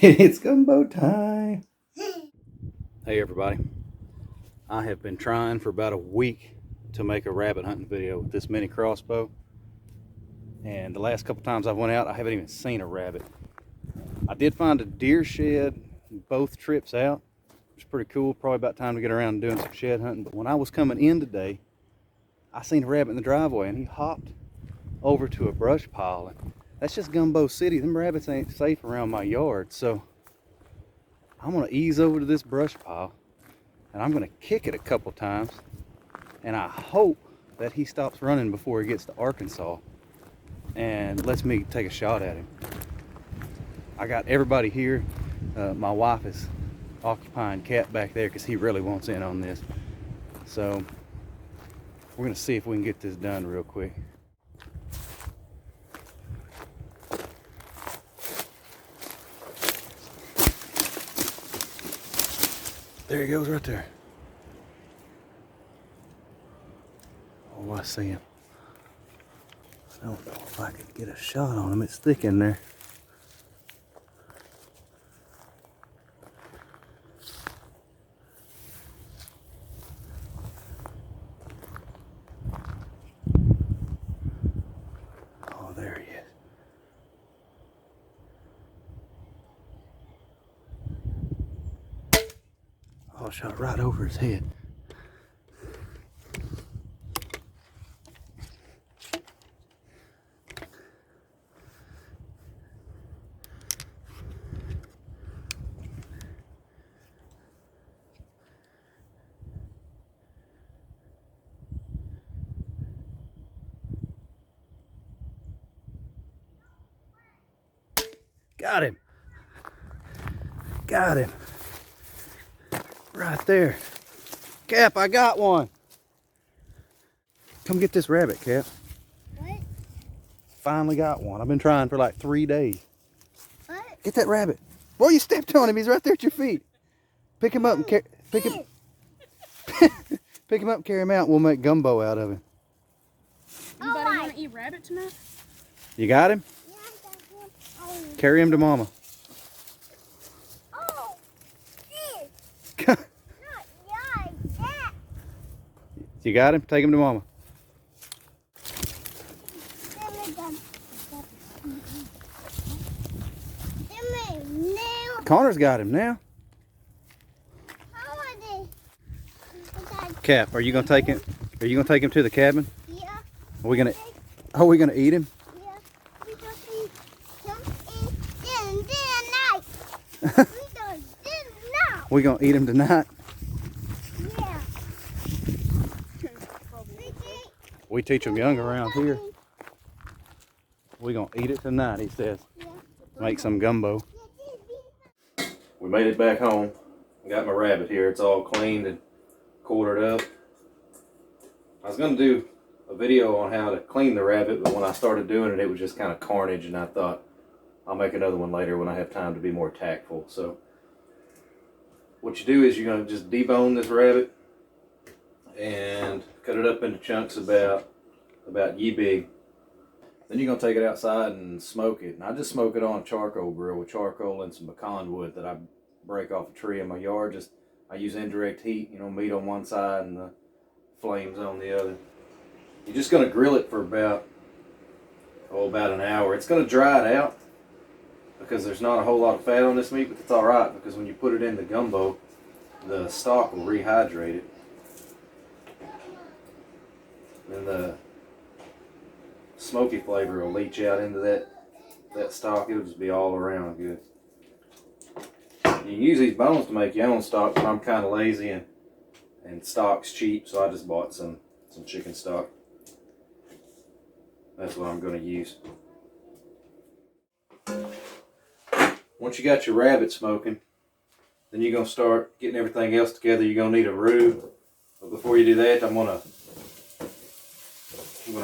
It's gumbo time. Hey everybody. I have been trying for about a week to make a rabbit hunting video with this mini crossbow. And the last couple times I went out, I haven't even seen a rabbit. I did find a deer shed both trips out. It was pretty cool. Probably about time to get around and doing some shed hunting. But when I was coming in today, I seen a rabbit in the driveway and he hopped over to a brush pile. And that's just Gumbo City. Them rabbits ain't safe around my yard. So I'm gonna ease over to this brush pile and I'm gonna kick it a couple times. And I hope that he stops running before he gets to Arkansas and lets me take a shot at him. I got everybody here. My wife is occupying Cat back there because he really wants in on this. So we're gonna see if we can get this done real quick. There he goes right there. Oh, I see him. I don't know if I could get a shot on him. It's thick in there. Oh, there he is. Oh, shot right over his head. Got him. Got him. Right there. Cap, I got one. Come get this rabbit, Cap. What? Finally got one. I've been trying for like 3 days. What? Get that rabbit. Boy, you stepped on him. He's right there at your feet. Pick him up and pick him. Pick him up and carry him out. We'll make gumbo out of him. Anybody want to eat rabbit tonight? You got him? Yeah, I got him. Oh. Carry him to Mama. Oh. This. Not like that. You got him? Take him to Mama. Give me now. Connor's got him now. How are they? Cap, are you gonna take him? Are you gonna take him to the cabin? Yeah. Are we gonna? Are we gonna eat him? Yeah. We just eat some in night. We don't do now. We gonna eat him tonight? Yeah. We teach them young around here. We gonna eat it tonight, he says. Yeah. Make some gumbo. We made it back home. Got my rabbit here. It's all cleaned and quartered up. I was gonna do a video on how to clean the rabbit, but when I started doing it, it was just kind of carnage, and I thought I'll make another one later when I have time to be more tactful. So what you do is you're gonna just debone this rabbit and cut it up into chunks about ye big. Then you're gonna take it outside and smoke it. And I just smoke it on a charcoal grill with charcoal and some pecan wood that I break off a tree in my yard. I use indirect heat, you know, meat on one side and the flames on the other. You're just gonna grill it for about an hour. It's gonna dry it out because there's not a whole lot of fat on this meat, but it's all right because when you put it in the gumbo, the stock will rehydrate it. And the smoky flavor will leach out into that stock. It'll just be all around good. You can use these bones to make your own stock, but I'm kind of lazy and stock's cheap, so I just bought some chicken stock. That's what I'm going to use. Once you got your rabbit smoking, then you're going to start getting everything else together. You're going to need a roux. But before you do that, I'm going to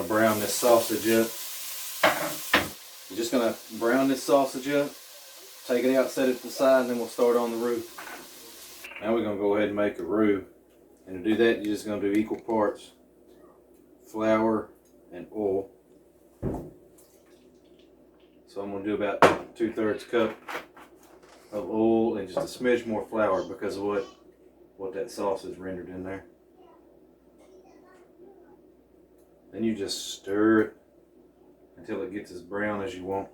brown this sausage up. You're just going to brown this sausage up, take it out, set it to the side, and then we'll start on the roux. Now we're going to go ahead and make a roux. And to do that, you're just going to do equal parts flour and oil. So I'm going to do about 2/3 cup of oil and just a smidge more flour because of what that sauce is rendered in there. Then you just stir it until it gets as brown as you want.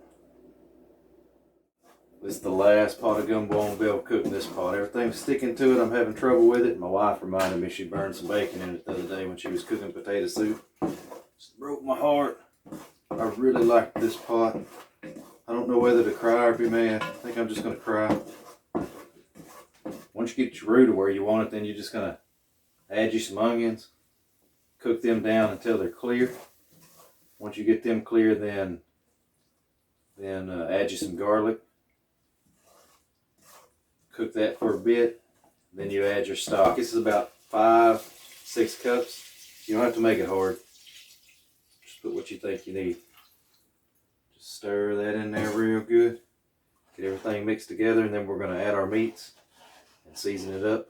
This is the last pot of gumbo I'm gonna be able to cook in this pot. Everything's sticking to it. I'm having trouble with it. My wife reminded me she burned some bacon in it the other day when she was cooking potato soup. Just broke my heart. I really liked this pot. I don't know whether to cry or be mad. I think I'm just gonna cry. Once you get your roux to where you want it, then you're just gonna add you some onions, cook them down until they're clear. Once you get them clear, then add you some garlic. Cook that for a bit. Then you add your stock. This is about 5-6 cups. You don't have to make it hard. Just put what you think you need. Just stir that in there real good. Get everything mixed together, and then we're going to add our meats and season it up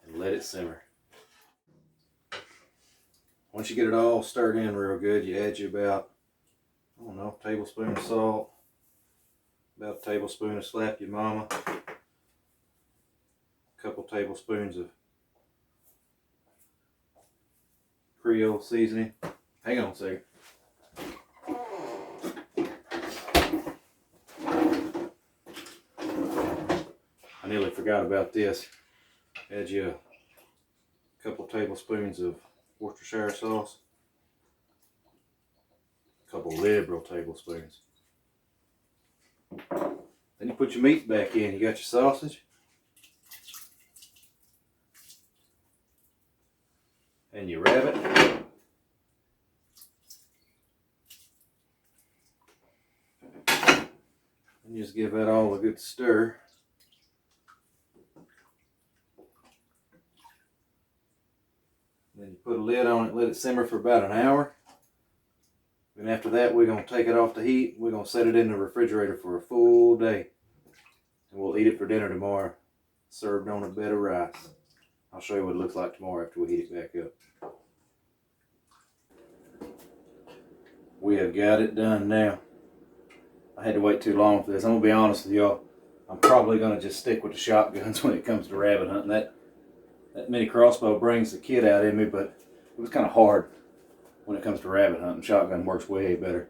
and let it simmer. Once you get it all stirred in real good, you add you about, I don't know, a tablespoon of salt, about a tablespoon of Slap Your Mama, a couple tablespoons of Creole seasoning. Hang on a second. I nearly forgot about this. Add you a couple tablespoons of Worcestershire sauce, a couple liberal tablespoons. Then you put your meat back in. You got your sausage and your rabbit. And just give that all a good stir. Then you put a lid on it, let it simmer for about an hour. And after that, we're going to take it off the heat. We're going to set it in the refrigerator for a full day. And we'll eat it for dinner tomorrow, served on a bed of rice. I'll show you what it looks like tomorrow after we heat it back up. We have got it done now. I had to wait too long for this. I'm going to be honest with y'all. I'm probably going to just stick with the shotguns when it comes to rabbit hunting. That mini crossbow brings the kid out in me, but it was kind of hard when it comes to rabbit hunting. Shotgun works way better.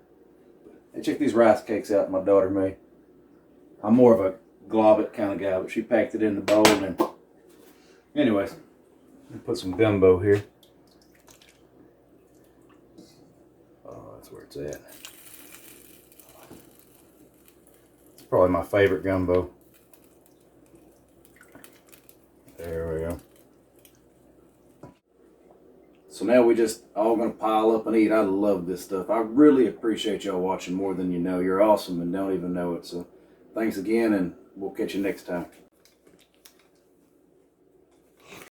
Hey, check these rice cakes out my daughter made. I'm more of a glob it kind of guy, but she packed it in the bowl. And anyways, put some gumbo here. Oh, that's where it's at. It's probably my favorite gumbo. There we go. So now we just all gonna pile up and eat. I love this stuff. I really appreciate y'all watching more than you know. You're awesome and don't even know it. So thanks again, and we'll catch you next time.